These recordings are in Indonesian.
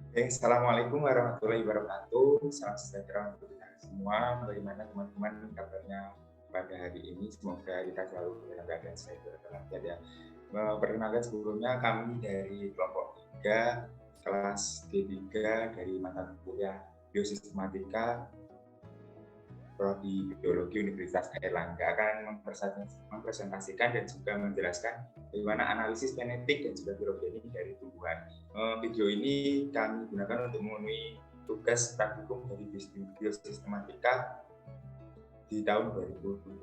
Assalamualaikum warahmatullahi wabarakatuh. Salam sejahtera untuk kita semua. Bagaimana teman-teman kabarnya pada hari ini? Semoga kita selalu dalam keadaan sehat walafiat ya. Perkenalkan sebelumnya kami dari kelompok 3 kelas D3 dari mata kuliah Biosistematika Prodi Biologi Universitas Airlangga akan mempresentasikan dan juga menjelaskan bagaimana analisis genetik dan juga filogenetik dari tumbuhan. Video ini kami gunakan untuk memenuhi tugas praktikum dari Biosistematika di tahun 2022.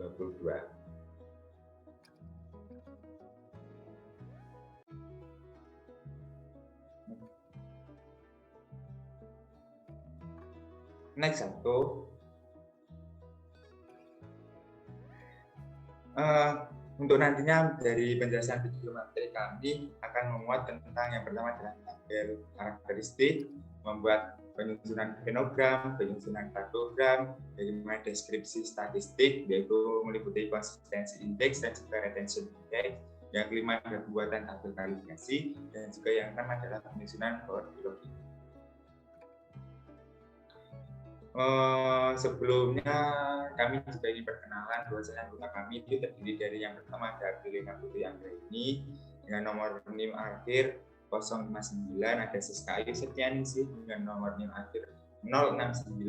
Next satu. Untuk nantinya dari penjelasan video materi kami akan memuat tentang yang pertama adalah tabel karakteristik, membuat penyusunan fenogram, penyusunan kartogram, bagaimana deskripsi statistik, yaitu meliputi konsistensi indeks dan juga retention index. Yang kelima adalah pembuatan tabel kalibrasi, dan juga yang keenam adalah penyusunan power biologi. Sebelumnya kami juga ingin perkenalan bahwasanya anggota kami itu terdiri dari yang pertama ada Lina Putri Anggraini dengan nomor NIM akhir 059, ada Siska Ayu Setianingsih dengan nomor NIM akhir 069,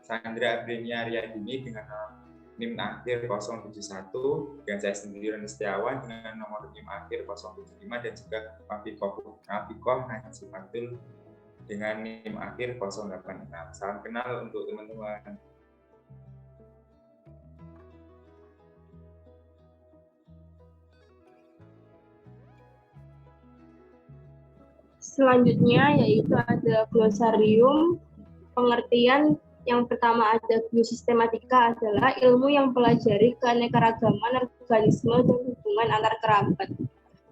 Sandra Abrenia Riyadini dengan nomor NIM akhir 071, dan saya sendiri Roni Setiawan dengan nomor NIM akhir 075, dan juga Fafikoh Najib Abdul dengan NIM akhir 086. Salam kenal untuk teman-teman. Selanjutnya yaitu ada glosarium. Pengertian yang pertama ada biosistematika adalah ilmu yang mempelajari keanekaragaman organisme dan hubungan antar kerabat.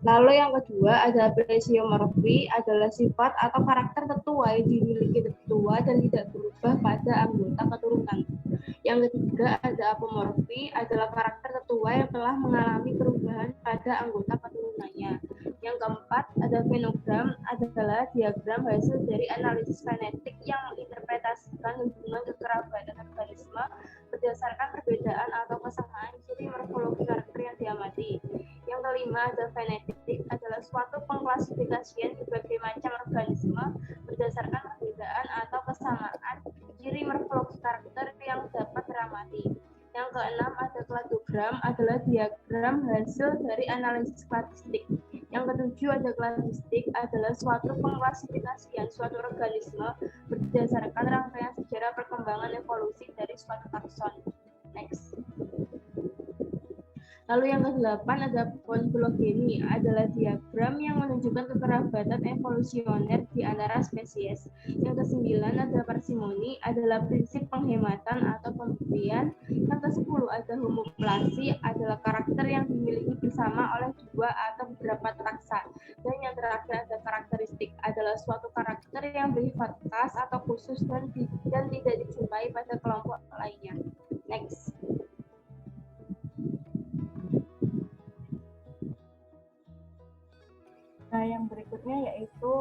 Lalu yang kedua ada plesiomorfi, adalah sifat atau karakter tetua yang dimiliki tetua dan tidak berubah pada anggota keturunan. Yang ketiga ada apomorfi, adalah karakter tetua yang telah mengalami perubahan pada anggota keturunannya. Yang keempat ada fenogram, adalah diagram hasil dari analisis genetik yang menginterpretasikan hubungan kekerabatan organisme berdasarkan perbedaan atau kesamaan ciri morfologi karakter yang diamati. Yang kelima ada fenetik, adalah suatu pengklasifikasian berbagai macam organisme berdasarkan perbedaan atau kesamaan ciri morfologi karakter yang dapat teramati. Yang keenam ada kladogram, adalah diagram hasil dari analisis statistik. Yang ketujuh ada klasistik, adalah suatu pengklasifikasian suatu organisme berdasarkan rangkaian sejarah perkembangan evolusi dari suatu takson. Next. Lalu yang ke-8 ada pontologeni, adalah diagram yang menunjukkan kekerabatan evolusioner di antara spesies. Yang ke-9 ada parsimoni, adalah prinsip penghematan atau pemberian. Yang ke-10 ada homoplasi, adalah karakter yang dimiliki bersama oleh dua atau beberapa taksa. Dan yang terakhir ada karakteristik, adalah suatu karakter yang bersifat khas atau khusus dan tidak dijumpai pada kelompok lainnya. Next. Nah, yang berikutnya yaitu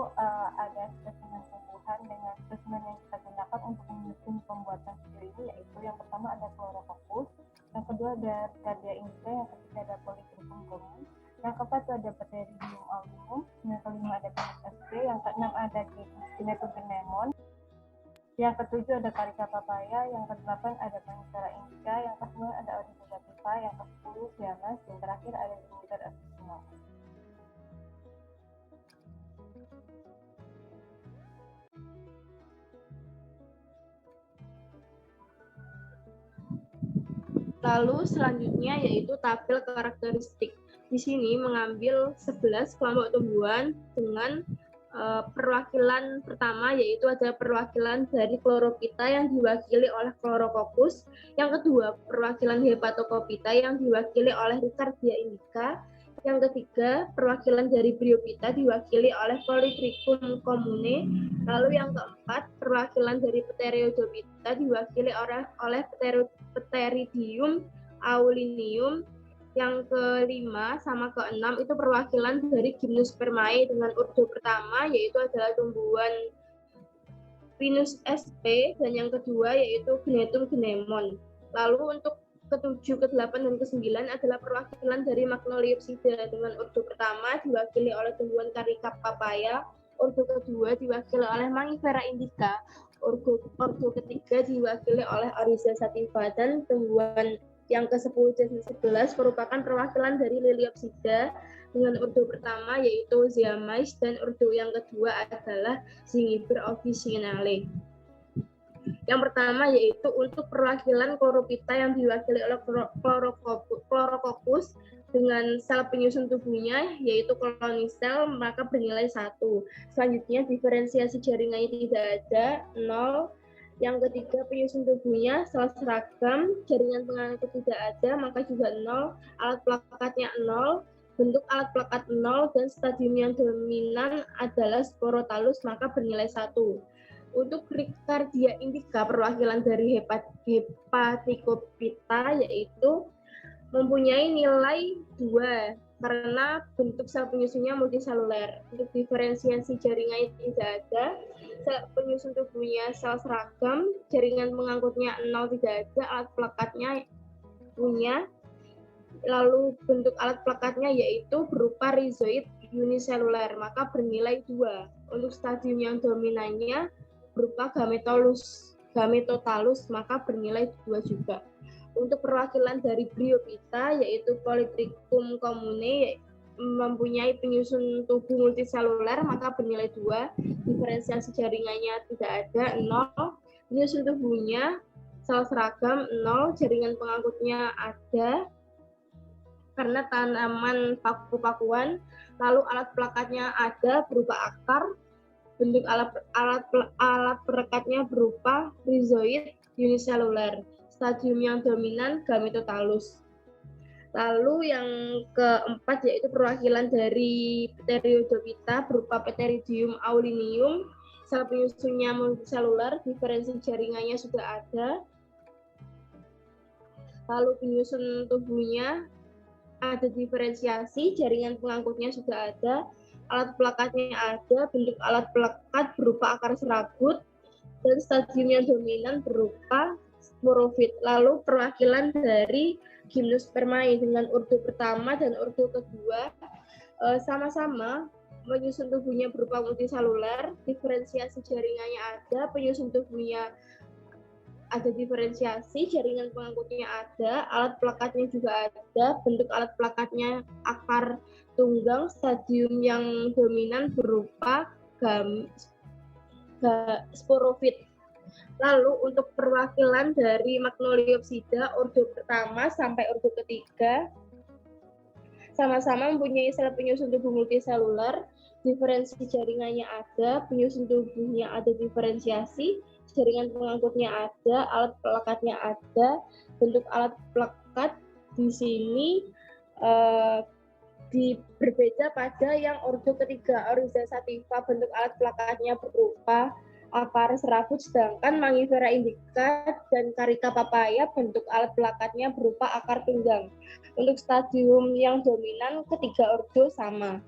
ada spesimen tumbuhan dengan spesimen yang kita gunakan untuk menyusun pembuatan video ini, yaitu yang pertama ada Chlorococcus, yang kedua ada Cardia indica, yang ketiga ada Polytrichum comum, yang keempat ada Pteridinium albinum, yang kelima ada Pinus sp, yang keenam ada Kinetogenemon, yang ketujuh ada Carica papaya, yang kedelapan ada Panicera indica, yang kesembilan ada Auriculopipa, yang ke-10 Sianas, yang terakhir ada Jupiter acuminata. Lalu selanjutnya yaitu tabel karakteristik. Di sini mengambil 11 kelompok tumbuhan dengan perwakilan pertama yaitu ada perwakilan dari Chlorophyta yang diwakili oleh Chlorococcus. Yang kedua perwakilan Hepatocopita yang diwakili oleh Riccardia indica. Yang ketiga, perwakilan dari Bryophyta diwakili oleh Polytrichum commune. Lalu yang keempat, perwakilan dari Pteriodophyta diwakili oleh Pteridium aulinium. Yang kelima sama keenam itu perwakilan dari Gymnospermae dengan urdo pertama yaitu adalah tumbuhan Pinus sp, dan yang kedua yaitu Gnetum gnemon. Lalu untuk ke-7, ke-8, dan ke-9 adalah perwakilan dari Magnoliopsida dengan ordo pertama diwakili oleh tumbuhan Carica papaya, ordo kedua diwakili oleh Mangifera indica, ordo ketiga diwakili oleh Oryza sativa, dan tumbuhan yang ke-10 dan ke-11 merupakan perwakilan dari Liliopsida dengan ordo pertama yaitu Ziamais, dan ordo yang kedua adalah Zingiber officinale. Yang pertama yaitu untuk perwakilan Chlorophyta yang diwakili oleh Chlorococcus dengan sel penyusun tubuhnya yaitu kolonisel, maka bernilai 1. Selanjutnya diferensiasi jaringannya tidak ada, 0. Yang ketiga penyusun tubuhnya sel seragam, jaringan pengangkut tidak ada, maka juga 0. Alat plakatnya 0. Bentuk alat plakat 0 dan stadium yang dominan adalah Sporotalus, maka bernilai 1. Untuk Riccardia indica perwakilan dari Hepaticophyta yaitu mempunyai nilai 2 karena bentuk sel penyusunnya multiseluler. Untuk diferensiasi jaringannya tidak ada, sel penyusun tubuhnya sel seragam, jaringan pengangkutnya 0 tidak ada, alat plakatnya punya. Lalu bentuk alat plakatnya yaitu berupa rhizoid uniseluler, maka bernilai 2. Untuk stadium yang dominannya berupa gametotalus, maka bernilai 2 juga. Untuk perwakilan dari Bryophyta yaitu Polytrichum commune mempunyai penyusun tubuh multiseluler, maka bernilai 2. Diferensiasi jaringannya tidak ada, 0. Penyusun tubuhnya sel seragam 0, jaringan pengangkutnya ada karena tanaman paku-pakuan. Lalu alat plakatnya ada berupa akar, bentuk alat perekatnya berupa rhizoid uniseluler, stadium yang dominan gametotalus. Lalu yang keempat yaitu perwakilan dari Pteriodophyta berupa Pteridium aulinium, sel penyusunnya multiseluler, diferensi jaringannya sudah ada. Lalu penyusun tubuhnya ada diferensiasi, jaringan pengangkutnya sudah ada, alat plakatnya ada, bentuk alat plakat berupa akar serabut, dan stadium yang dominan berupa sporofit. Lalu perwakilan dari Gymnospermae dengan ordo pertama dan ordo kedua sama-sama penyusun tubuhnya berupa multiseluler, diferensiasi jaringannya ada, penyusun tubuhnya ada diferensiasi, jaringan pengangkutnya ada, alat plakatnya juga ada, bentuk alat plakatnya akar tunggang, stadium yang dominan berupa sporofit. Lalu untuk perwakilan dari Magnoliopsida ordo pertama sampai ordo ketiga sama-sama mempunyai sel penyusun tubuh multiseluler, diferensi jaringannya ada, penyusun tubuhnya ada diferensiasi, jaringan pengangkutnya ada, alat plakatnya ada, bentuk alat plakat di sini berbeda pada yang ordo ketiga, Oryza sativa, bentuk alat plakatnya berupa akar serabut, sedangkan Mangifera indica dan Carica papaya bentuk alat plakatnya berupa akar tunggang. Untuk stadium yang dominan ketiga ordo sama.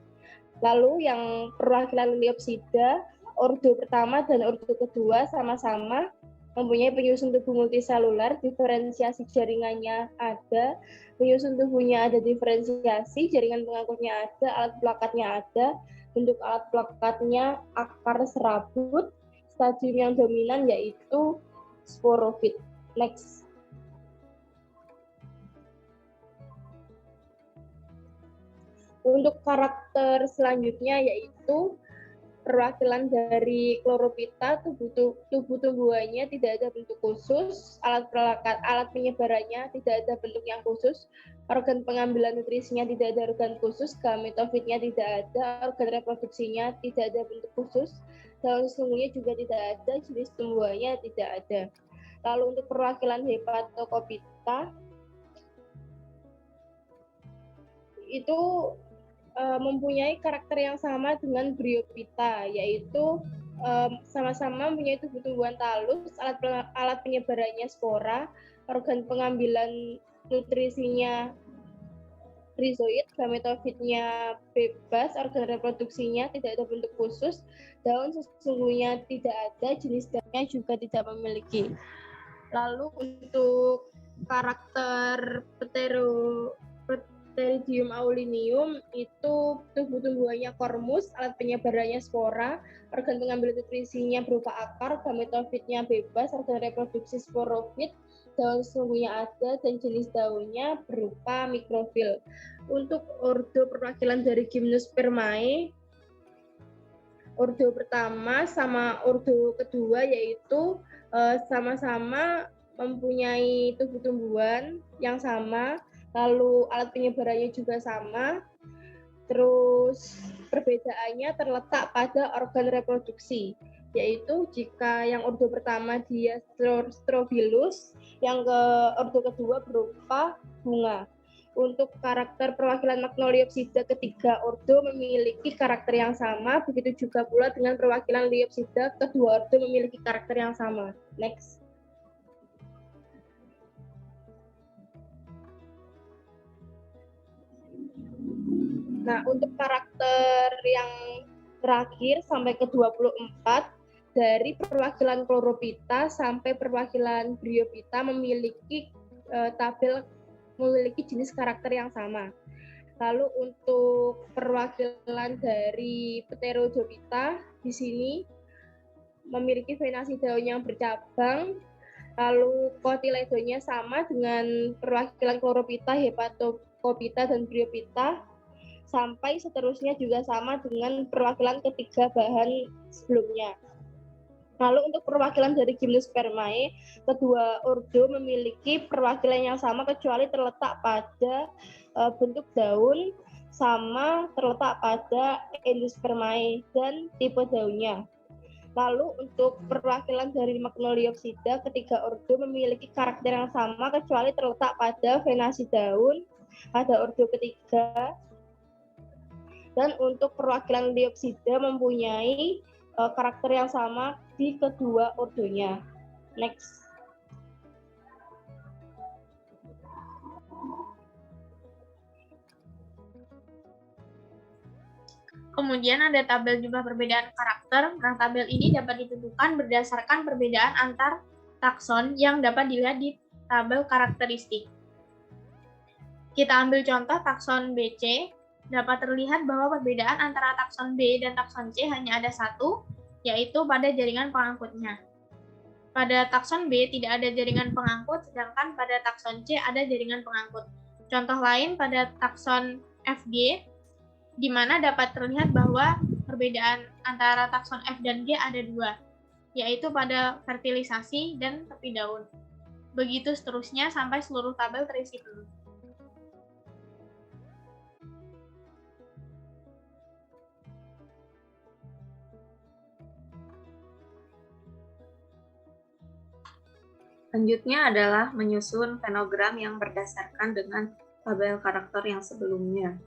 Lalu yang perwakilan Liliopsida ordo pertama dan ordo kedua sama-sama mempunyai penyusun tubuh multiseluler, diferensiasi jaringannya ada, penyusun tubuhnya ada diferensiasi, jaringan pengangkutnya ada, alat plakatnya ada, bentuk alat plakatnya akar serabut, stadium yang dominan yaitu sporofit. Next. Untuk karakter selanjutnya yaitu perwakilan dari Chlorophyta, tubuh tumbuhannya tidak ada bentuk khusus, alat penyebarannya tidak ada bentuk yang khusus, organ pengambilan nutrisinya tidak ada organ khusus, gametofitnya tidak ada, organ reproduksinya tidak ada bentuk khusus, daun sungguhnya juga tidak ada, jenis tumbuhannya tidak ada. Lalu untuk perwakilan Hepatocophyta itu mempunyai karakter yang sama dengan Bryophyta, yaitu sama-sama mempunyai tubuh tumbuhan talus, alat penyebarannya spora, organ pengambilan nutrisinya Rhizoid, gametofitnya bebas, organ reproduksinya tidak ada bentuk khusus, daun sesungguhnya tidak ada, jenis daunnya juga tidak memiliki. Lalu untuk karakter Pteridium aulinium itu tumbuh-tumbuhannya kormus, alat penyebarannya spora, organ pengambil nutrisinya berupa akar, gametofitnya bebas, organ reproduksi sporofit, daun sesungguhnya ada, dan jenis daunnya berupa mikrofil. Untuk ordo perwakilan dari Gymnospermae, ordo pertama sama ordo kedua yaitu sama-sama mempunyai tumbuh-tumbuhan yang sama, lalu alat penyebarannya juga sama. Terus perbedaannya terletak pada organ reproduksi, yaitu jika yang ordo pertama dia strobilus, yang ke ordo kedua berupa bunga. Untuk karakter perwakilan Magnoliopsida ketiga ordo memiliki karakter yang sama, begitu juga pula dengan perwakilan Liopsida kedua ordo memiliki karakter yang sama. Next. Nah, untuk karakter yang terakhir sampai ke 24 dari perwakilan Chlorophyta sampai perwakilan Bryophyta memiliki memiliki jenis karakter yang sama. Lalu untuk perwakilan dari Pteridophyta di sini memiliki venasi daun yang bercabang. Lalu kotiledonya sama dengan perwakilan Chlorophyta, Hepatophyta, dan Bryophyta. Sampai seterusnya juga sama dengan perwakilan ketiga bahan sebelumnya. Lalu untuk perwakilan dari Gymnospermae, kedua ordo memiliki perwakilan yang sama kecuali terletak pada bentuk daun, sama terletak pada Endospermae dan tipe daunnya. Lalu untuk perwakilan dari Magnoliopsida, ketiga ordo memiliki karakter yang sama kecuali terletak pada venasi daun pada ordo ketiga. Dan untuk perwakilan Liopsida mempunyai karakter yang sama di kedua ordonya. Next. Kemudian ada tabel jumlah perbedaan karakter. Nah, tabel ini dapat ditentukan berdasarkan perbedaan antar takson yang dapat dilihat di tabel karakteristik. Kita ambil contoh takson BC. Dapat terlihat bahwa perbedaan antara takson B dan takson C hanya ada satu, yaitu pada jaringan pengangkutnya. Pada takson B tidak ada jaringan pengangkut, sedangkan pada takson C ada jaringan pengangkut. Contoh lain pada takson FG, di mana dapat terlihat bahwa perbedaan antara takson F dan G ada dua, yaitu pada fertilisasi dan tepi daun. Begitu seterusnya sampai seluruh tabel terisi penuh. Selanjutnya adalah menyusun fenogram yang berdasarkan dengan tabel karakter yang sebelumnya.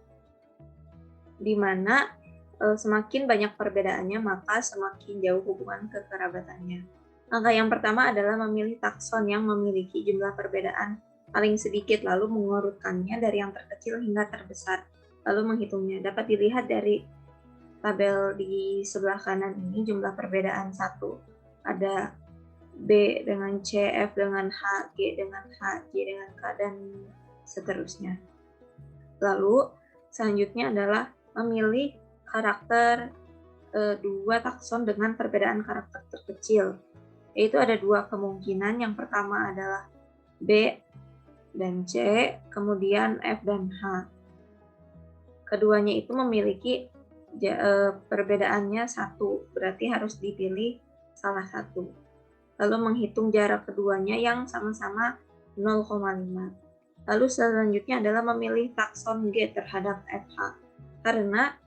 Di mana semakin banyak perbedaannya, maka semakin jauh hubungan kekerabatannya. Langkah yang pertama adalah memilih takson yang memiliki jumlah perbedaan paling sedikit, lalu mengurutkannya dari yang terkecil hingga terbesar, lalu menghitungnya. Dapat dilihat dari tabel di sebelah kanan ini, jumlah perbedaan 1, ada B dengan C, F dengan H, G dengan H, J dengan K, dan seterusnya. Lalu selanjutnya adalah memilih karakter 2 takson dengan perbedaan karakter terkecil. Yaitu ada 2 kemungkinan. Yang pertama adalah B dan C, kemudian F dan H. Keduanya itu memiliki perbedaannya 1, berarti harus dipilih salah satu. Lalu menghitung jarak keduanya yang sama-sama 0,5. Lalu selanjutnya adalah memilih takson G terhadap FH. Karena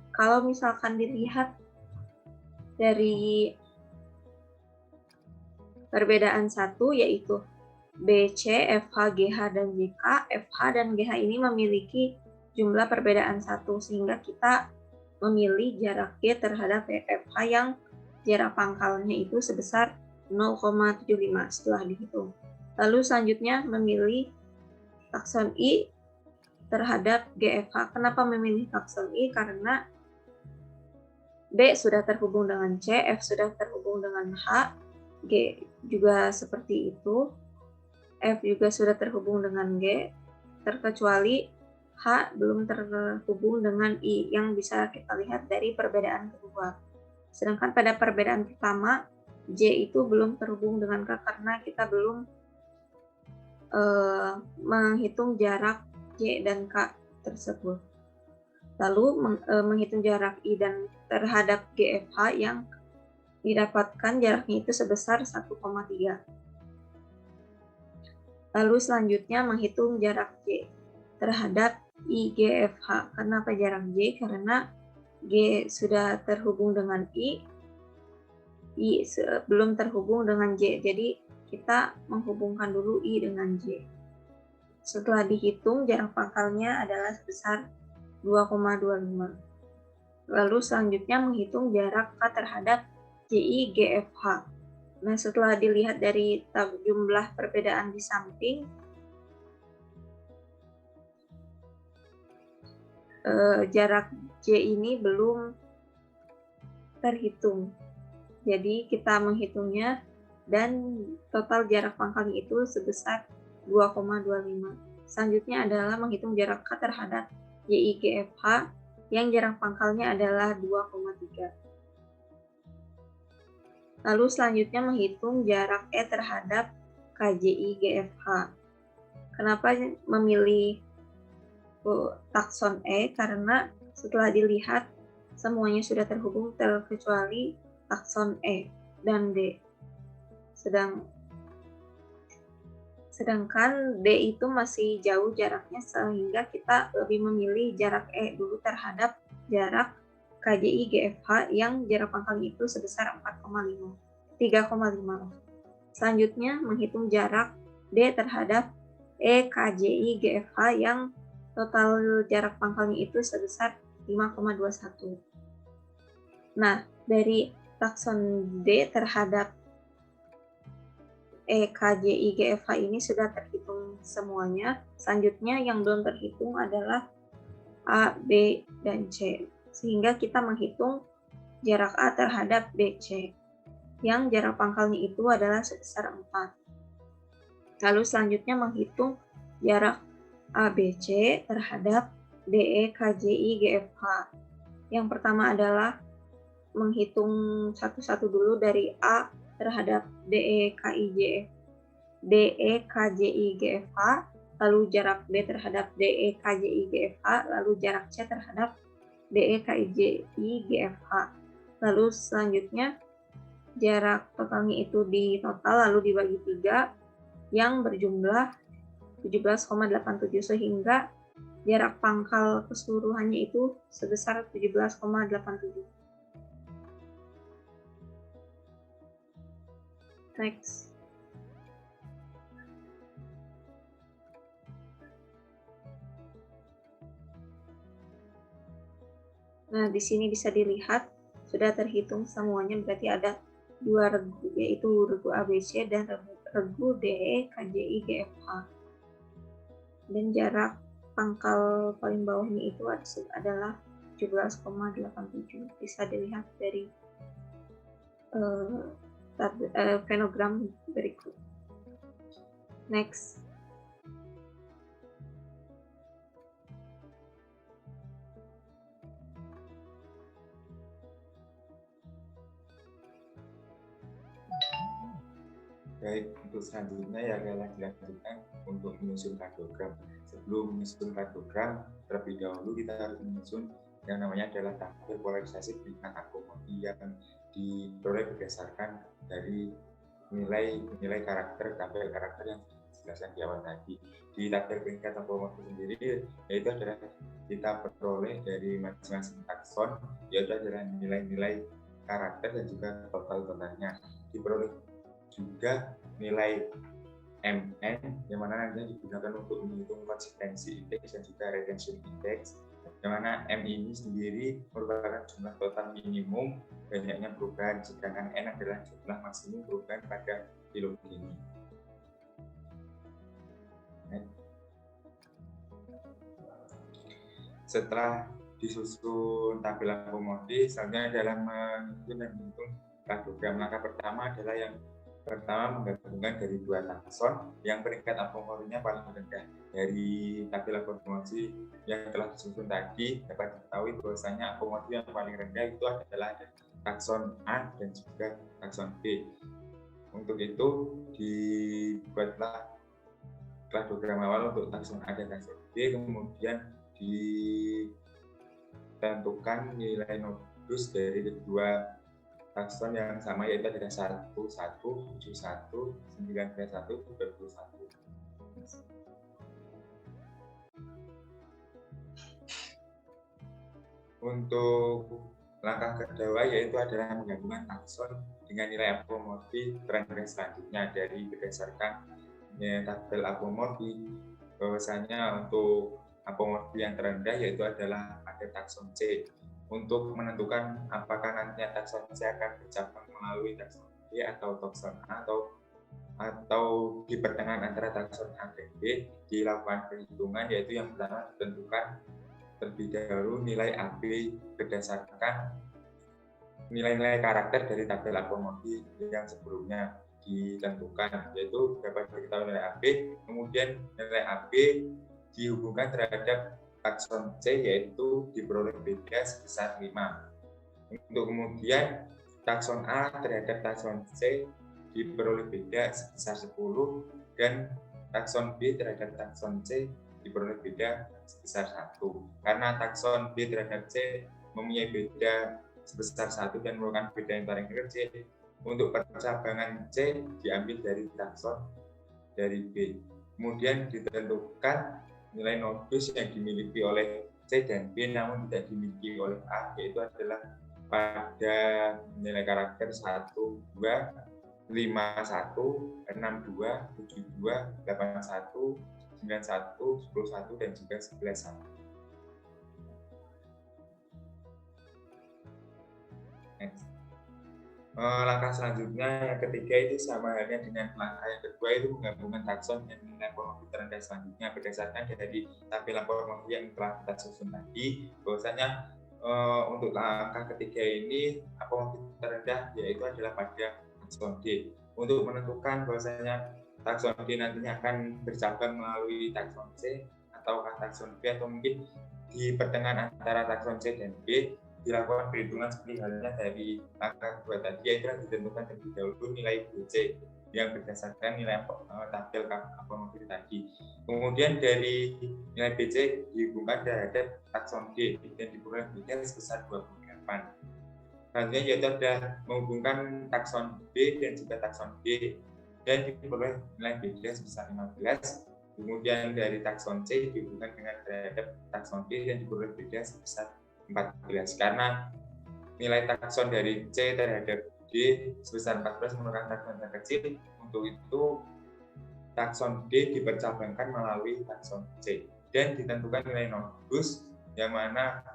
kalau misalkan dilihat dari perbedaan 1 yaitu BC, FH, GH, dan JK, FH dan GH ini memiliki jumlah perbedaan 1, sehingga kita memilih jarak G terhadap FH yang jarak pangkalnya itu sebesar 0,75 setelah dihitung. Lalu selanjutnya memilih takson I terhadap GFH. Kenapa memilih takson I? Karena B sudah terhubung dengan C, F sudah terhubung dengan H, G juga seperti itu, F juga sudah terhubung dengan G, terkecuali H belum terhubung dengan I yang bisa kita lihat dari perbedaan kedua. Sedangkan pada perbedaan pertama, J itu belum terhubung dengan K karena kita belum menghitung jarak J dan K tersebut. Lalu menghitung jarak I dan terhadap GFH yang didapatkan jaraknya itu sebesar 1,3. Lalu selanjutnya menghitung jarak J terhadap IGFH. Kenapa jarak J? Karena G sudah terhubung dengan I belum terhubung dengan J. Jadi kita menghubungkan dulu I dengan J. Setelah dihitung, jarak pangkalnya adalah sebesar 2,25. Lalu selanjutnya menghitung jarak K terhadap JI GFH. Nah, setelah dilihat dari jumlah perbedaan di samping, jarak J ini belum terhitung. Jadi kita menghitungnya dan total jarak pangkalnya itu sebesar 2,25. Selanjutnya adalah menghitung jarak K terhadap JIGFH yang jarak pangkalnya adalah 2,3. Lalu selanjutnya menghitung jarak E terhadap KJIGFH. Kenapa memilih takson E? Karena setelah dilihat semuanya sudah terhubung terkecuali takson E dan D. Sedangkan D itu masih jauh jaraknya sehingga kita lebih memilih jarak E dulu terhadap jarak KJI GFH yang jarak pangkalnya itu sebesar 3,5. Selanjutnya menghitung jarak D terhadap E KJI GFH yang total jarak pangkalnya itu sebesar 5,21. Nah, dari takson D terhadap EKJI GFH ini sudah terhitung semuanya. Selanjutnya yang belum terhitung adalah A, B, dan C. Sehingga kita menghitung jarak A terhadap BC yang jarak pangkalnya itu adalah sebesar 4. Lalu selanjutnya menghitung jarak ABC terhadap DE KJI GFH. Yang pertama adalah menghitung satu-satu dulu dari A terhadap DE KJI GFH, lalu jarak B terhadap DE KJI GFH, lalu jarak C terhadap DE KJI GFH. Lalu selanjutnya jarak totalnya itu di total lalu dibagi 3 yang berjumlah 17,87 sehingga jarak pangkal keseluruhannya itu sebesar 17,87. Next. Nah, di sini bisa dilihat sudah terhitung semuanya, berarti ada 2 regu, yaitu regu ABC dan regu DE KJI GFH. Dan jarak pangkal paling bawahnya itu adalah 17,87. Bisa dilihat dari penogram berikut. Next. Baik, untuk selanjutnya ya adalah dilanjutkan untuk menyusun kartogram. Sebelum menyusun kartogram, terlebih dahulu kita harus menyusun yang namanya adalah tabel polarisasi peringkat akomodir yang diperoleh berdasarkan dari nilai karakter, tabel karakter yang dijelaskan di awal tadi. Di tabel peringkat akomodir sendiri, yaitu adalah kita peroleh dari masing-masing takson, yaitu adalah nilai-nilai karakter dan juga totalnya. Diperoleh juga nilai MN yang mana nantinya digunakan untuk menghitung konsistensi indeks dan juga retention index, yang mana M ini sendiri merupakan jumlah total minimum banyaknya perubahan, sedangkan N adalah jumlah maksimum perubahan pada kilo ini. setelah disusun tabel akomodir, selanjutnya dalam menyusun dan menghitung kladogram. Langkah pertama adalah yang pertama menggabungkan dari dua takson yang peringkat akomodirnya paling rendah. Dari tabel akomodir yang telah disusun tadi dapat diketahui bahwasanya akomodir yang paling rendah itu adalah takson A dan juga takson B. Untuk itu dibuatlah kladogram awal untuk takson A dan takson B, kemudian ditentukan nilai nodus dari kedua takson yang sama, yaitu ada 11, 71, 91, 21. Untuk langkah kedua yaitu adalah menggabungkan takson dengan nilai akomodir terendah selanjutnya. Dari berdasarkan tabel akomodir, bahwasanya untuk akomodir yang terendah yaitu adalah pada takson C. Untuk menentukan apakah nantinya takson C akan bercabang melalui takson B atau takson A atau di pertengahan antara takson A dan B, dilakukan perhitungan, yaitu yang pertama ditentukan terlebih dahulu nilai AB berdasarkan nilai-nilai karakter dari tabel akomodir yang sebelumnya ditentukan, yaitu dapat diketahui nilai AB, kemudian nilai AB dihubungkan terhadap takson C, yaitu diperoleh beda sebesar 5. Untuk kemudian takson A terhadap takson C diperoleh beda sebesar 10, dan takson B terhadap takson C diperoleh beda sebesar 1. Karena takson B terhadap C mempunyai beda sebesar 1 dan merupakan beda yang paling kecil, untuk percabangan C diambil dari takson dari B. Kemudian ditentukan nilai nodus yang dimiliki oleh C dan B namun tidak dimiliki oleh A, yaitu adalah pada nilai karakter 1, 2, 5, 1, 6, 2, 7, 2, 8, 1, 9, 1, 10, 1, dan juga 11, 1. Langkah selanjutnya yang ketiga itu sama halnya dengan langkah yang kedua, itu menggabungkan takson dan nilai akomodir terendah selanjutnya berdasarkan dari tabel akomodir yang telah kita susun tadi. Bahwasanya untuk langkah ketiga ini akomodir terendah yaitu adalah pada takson D. Untuk menentukan bahwasanya takson D nantinya akan bercabang melalui takson C atau takson B, atau mungkin di pertengahan antara takson C dan B, dilakukan perhitungan seperti halnya dari langkah kedua tadi, yaitu ditentukan terlebih dahulu nilai BC yang berdasarkan nilai tabel akomodir tadi. Kemudian dari nilai BC dihubungkan terhadap takson D dan diperoleh beda sebesar 28. Selanjutnya yaitu ada menghubungkan takson B dan juga takson D dan diperoleh nilai beda sebesar 15. Kemudian dari takson C dihubungkan dengan terhadap takson D dan diperoleh beda sebesar 14. Karena nilai takson dari C terhadap D sebesar 14 merupakan takson terkecil, untuk itu takson D dipercabangkan melalui takson C dan ditentukan nilai nodus yang mana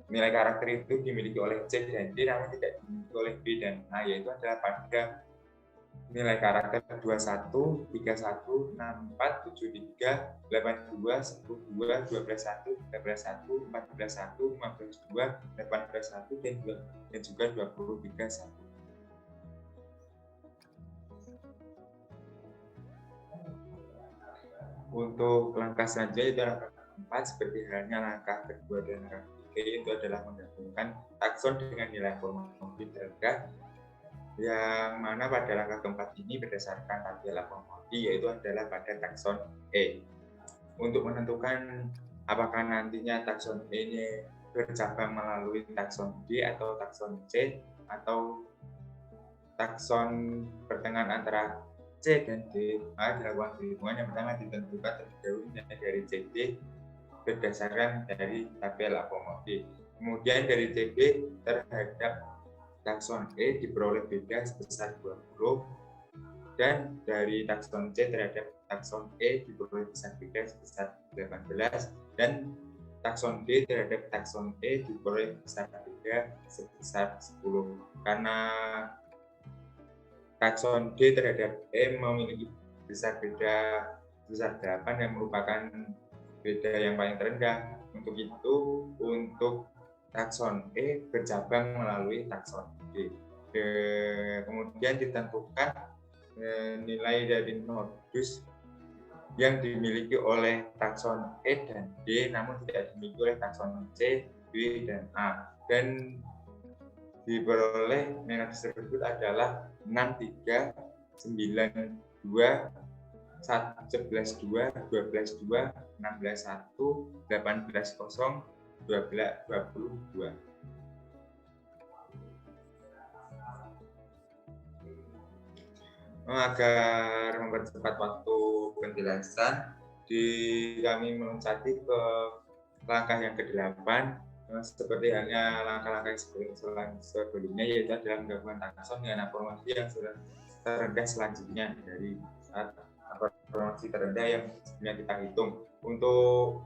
nilai karakter itu dimiliki oleh C dan D namun tidak dimiliki oleh B dan A, yaitu adalah pada nilai karakter 21, 31, 64, 73, 82, 10, 2, 12, 1, 13, 1, 14, 1, 15, 2, 18, 1, dan juga 23, 1. Untuk langkah selanjutnya itu langkah keempat, seperti halnya langkah kedua dan langkah ketiga, itu adalah menggabungkan takson dengan nilai akomodir terendah, yang mana pada langkah keempat ini berdasarkan tabel akomodir yaitu adalah pada takson E. Untuk menentukan apakah nantinya takson E ini bercabang melalui takson D atau takson C atau takson pertengahan antara C dan D, maka dilakukan perhitungan. Yang pertama ditentukan terlebih dahulu dari CD berdasarkan dari tabel akomodir. Kemudian dari CB terhadap takson E diperoleh beda sebesar 20, dan dari takson C terhadap takson E diperoleh beda sebesar 18, dan takson D terhadap takson E diperoleh beda sebesar 10. Karena takson D terhadap E memiliki besar beda sebesar 8 yang merupakan beda yang paling terendah, Untuk itu, untuk takson E bercabang melalui takson D. Kemudian ditentukan nilai dari nodus yang dimiliki oleh takson E dan D, namun tidak dimiliki oleh takson C, B, dan A. Dan diperoleh nilai tersebut adalah 63, 92, 11, 2, 12, 2, 16, 1, 18, 0, 12, 22. Agar mempercepat waktu penjelasan, kami meloncati ke langkah yang ke-8, seperti halnya langkah-langkah sebelumnya, yaitu adalah menggabungkan takson dengan informasi yang sudah terendah selanjutnya dari informasi terendah yang sebenarnya kita hitung. Untuk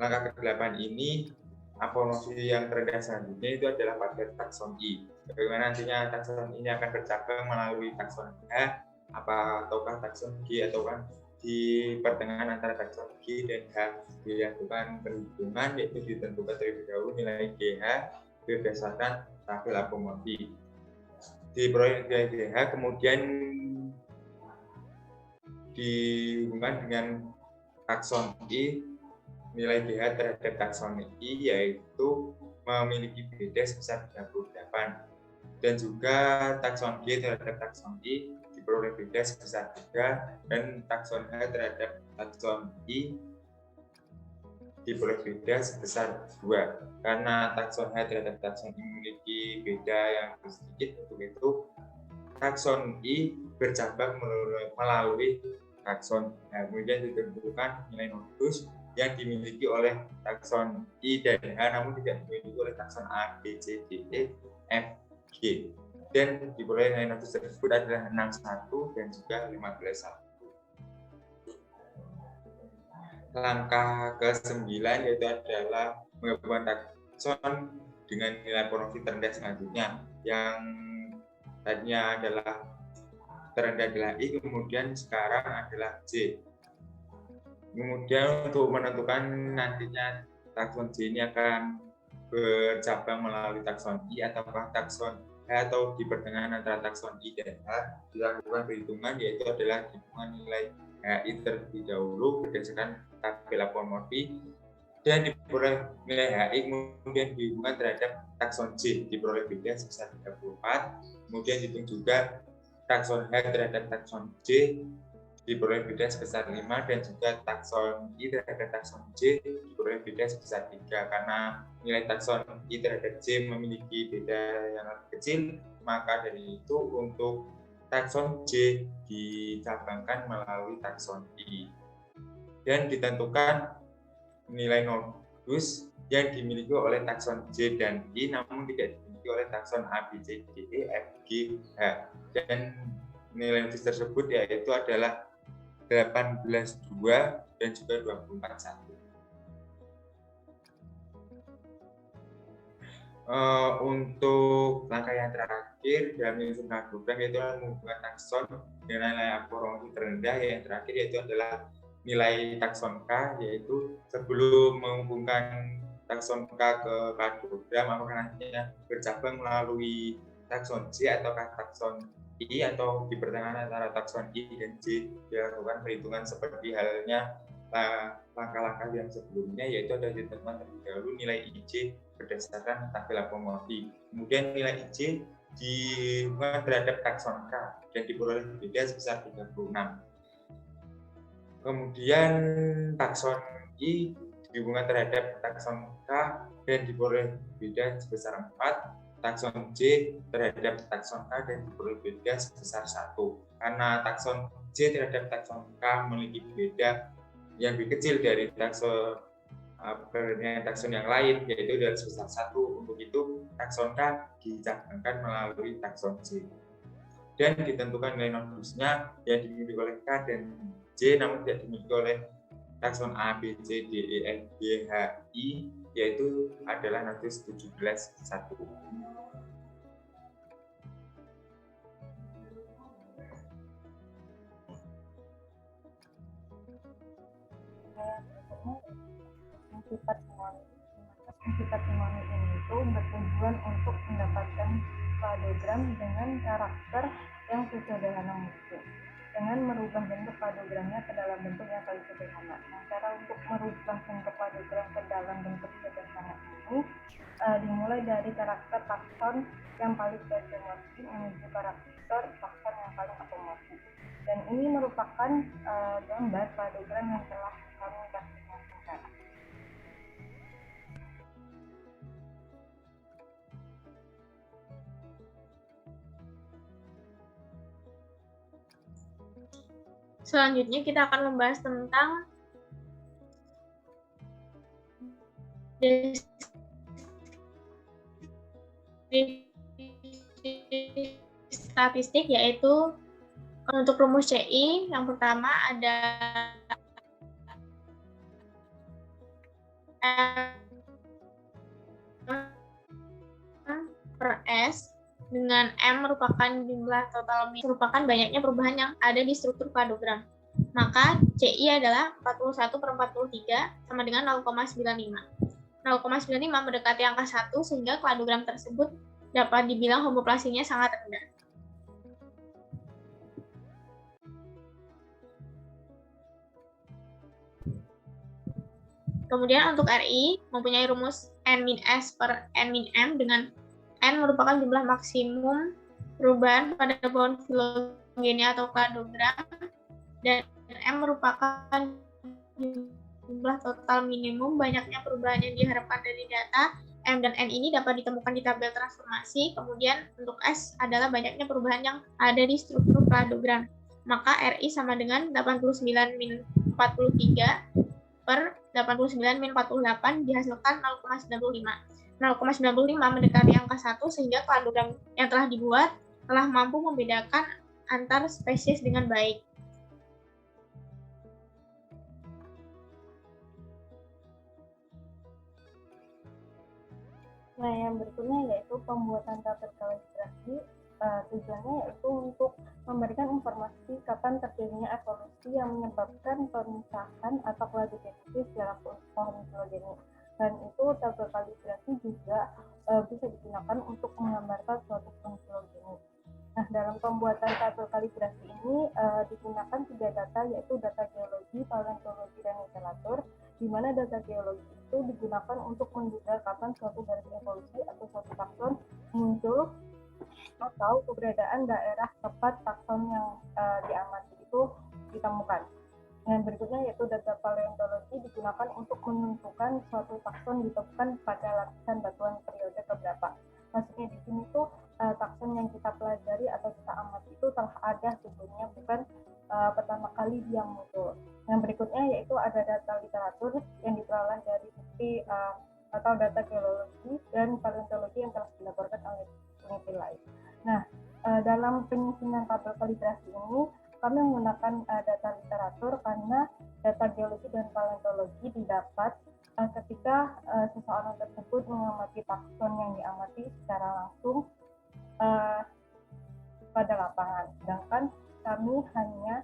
langkah ke-8 ini, informasi yang terendah selanjutnya itu adalah pada takson I. Bagaimana nantinya takson ini akan bercabang melalui takson H, ataukah takson G, ataukah di pertengahan antara takson G dan H. Dilakukan perhitungan, yaitu ditentukan terlebih dahulu nilai GH berdasarkan tabel akomodir. Diperoleh nilai GH kemudian dihubungkan dengan takson I. Nilai GH terhadap takson I yaitu memiliki beda sebesar 38, dan juga takson G terhadap takson I diperoleh beda sebesar 3, dan takson H terhadap takson I diperoleh beda sebesar 2. Karena takson H terhadap takson I memiliki beda yang sedikit, untuk itu takson I bercabang melalui takson H. Kemudian ditentukan nilai nodus yang dimiliki oleh takson I dan H, namun tidak dimiliki oleh takson A, B, C, D, E, F, G. Dan diperoleh nilai nodus tersebut adalah 61 dan juga 15,1. Langkah ke-9 yaitu adalah menggabungkan takson dengan nilai informasi terendah selanjutnya, yang tadinya adalah terendah adalah I, kemudian sekarang adalah J. Kemudian untuk menentukan nantinya takson J ini akan bercabang melalui takson I ataukah takson H, atau di pertengahan antara takson I dan H, dilakukan perhitungan, yaitu adalah hitungan nilai HI terlebih dahulu berdasarkan tabel akomodir, dan diperoleh nilai HI kemudian dihubungkan terhadap takson J, diperoleh beda sebesar 34, kemudian dihitung juga takson H terhadap takson J, diperoleh beda sebesar 5, dan juga takson I terhadap takson J diperoleh beda sebesar 3. Karena nilai takson I terhadap J memiliki beda yang lebih kecil, maka dari itu untuk takson J dicabangkan melalui takson I. Dan ditentukan nilai nodus yang dimiliki oleh takson J dan I, namun tidak dimiliki oleh takson A, B, C, D, E, F, G, H. Dan nilai nodus tersebut yaitu adalah 18,2 dan juga 24,1. Untuk langkah yang terakhir dalam menyusun program yaitu menghubungkan takson dengan nilai informasi terendah, yang terakhir yaitu adalah nilai takson K, yaitu sebelum menghubungkan takson K ke program, apakah nantinya bercabang melalui takson J ataukah takson I, atau di pertengahan antara takson I dan J. Dilakukan perhitungan seperti halnya langkah-langkah yang sebelumnya, yaitu ada ditentukan terlebih dahulu nilai IJ berdasarkan tabel akomodir. Kemudian nilai IJ dihubungkan terhadap takson K dan diperoleh beda sebesar 36. Kemudian takson I dihubungkan terhadap takson K dan diperoleh beda sebesar 4. Takson J terhadap takson K dan diperoleh beda sebesar 1. Karena takson J terhadap takson K memiliki beda yang lebih kecil dari takson yang lain, yaitu dari sebesar 1. Untuk itu takson K dicabangkan melalui takson J. Dan ditentukan nilai nodusnya yang dimiliki oleh K dan J, namun tidak dimiliki oleh takson A, B, C, D, E, F, G, H, I, yaitu adalah nodus 17,1. Sifat semua Timoney. Fungsi Timoney ini itu bertujuan untuk mendapatkan kladogram dengan karakter yang sesederhana mungkin, dengan merubah bentuk kladogramnya ke dalam bentuk yang paling sederhana. Nah, cara untuk merubah bentuk kladogram ke dalam bentuk sederhana ini dimulai dari karakter takson yang paling presomorfi menuju karakter takson yang paling atomorfi. Dan ini merupakan gambar kladogram yang telah kami kasihkan. Selanjutnya kita akan membahas tentang statistik, yaitu untuk rumus CI yang pertama ada M per S, dengan M merupakan jumlah total merupakan banyaknya perubahan yang ada di struktur kladogram. Maka CI adalah 41/43 sama dengan 0,95. 0,95 mendekati angka 1 sehingga kladogram tersebut dapat dibilang homoplasinya sangat rendah. Kemudian untuk RI mempunyai rumus N-S per N-M, dengan N merupakan jumlah maksimum perubahan pada pohon filogenia atau kladogram, dan M merupakan jumlah total minimum banyaknya perubahan yang diharapkan dari data. M dan N ini dapat ditemukan di tabel transformasi. Kemudian untuk S adalah banyaknya perubahan yang ada di struktur kladogram. Maka RI sama dengan 89-43 per 89-48 dihasilkan 0,95. 0,95 mendekati angka 1 sehingga kladogram yang telah dibuat telah mampu membedakan antar spesies dengan baik. Nah, yang berikutnya yaitu pembuatan tabel kalibrasi. Tujuannya yaitu untuk memberikan informasi kapan terjadinya evolusi yang menyebabkan pemisahan atau klasifikasi secara pohon filogeni. Dan itu tabel kalibrasi juga bisa digunakan untuk menggambarkan suatu pohon filogeni. Nah, dalam pembuatan tabel kalibrasi ini digunakan 3 data, yaitu data geologi, paleontologi, dan literatur, di mana data geologi itu digunakan untuk menduga kapan suatu garis evolusi atau suatu takson muncul atau keberadaan daerah tepat takson yang diamati itu ditemukan. Yang berikutnya yaitu data paleontologi digunakan untuk menentukan suatu takson ditemukan pada lapisan batuan periode keberapa. Maksudnya di sini tuh takson yang kita pelajari atau kita amati itu telah ada sebelumnya, bukan pertama kali dia muncul. Yang berikutnya yaitu ada data literatur yang diperoleh dari bukti atau data geologi dan paleontologi yang telah dilaporkan oleh peneliti lain. Nah, dalam penyusunan tabel kalibrasi ini kami menggunakan data literatur karena data geologi dan paleontologi didapat ketika seseorang tersebut mengamati takson yang diamati secara langsung pada lapangan. Sedangkan kami hanya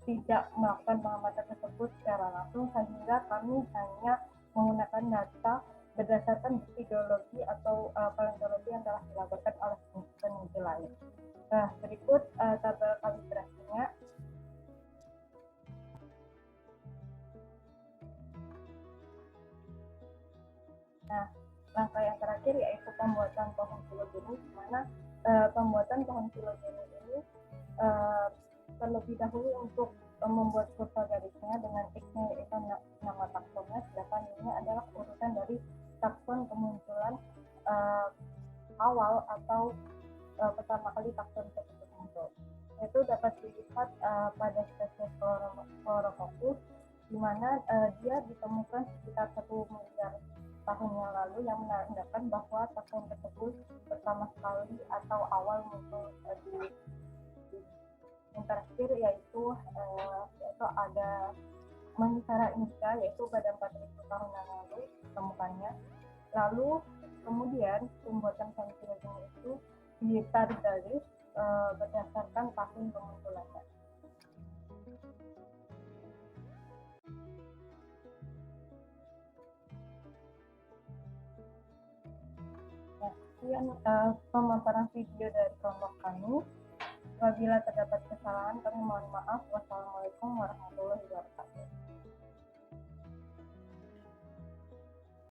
tidak melakukan pengamatan tersebut secara langsung, sehingga kami hanya menggunakan data berdasarkan bukti geologi atau paleontologi yang telah dilaporkan oleh peneliti lain. Nah, berikut tabel kalibrasinya. Nah, langkah yang terakhir yaitu pembuatan pohon filogeni, di mana pembuatan pohon filogeni ini terlebih dahulu untuk membuat kurva garisnya dengan X-nya yaitu nama taksonnya, sedangkan ini adalah urutan dari takson kemunculan awal atau pertama kali takson tersebut muncul. Itu dapat dilihat pada spesies Chlorococcus, di mana dia ditemukan sekitar 1 miliar tahun yang lalu, yang menandakan bahwa takson tersebut pertama sekali atau awal muncul di yang terakhir yaitu ada Manicera indica, yaitu pada 4.000 tahun yang lalu ditemukannya. Lalu kemudian pembuatan pohon filogeni itu ditarik garis berdasarkan tahun kemunculannya. Sekian pemaparan video dari kelompok kami. Apabila terdapat kesalahan, kami mohon maaf. Wassalamualaikum warahmatullahi wabarakatuh.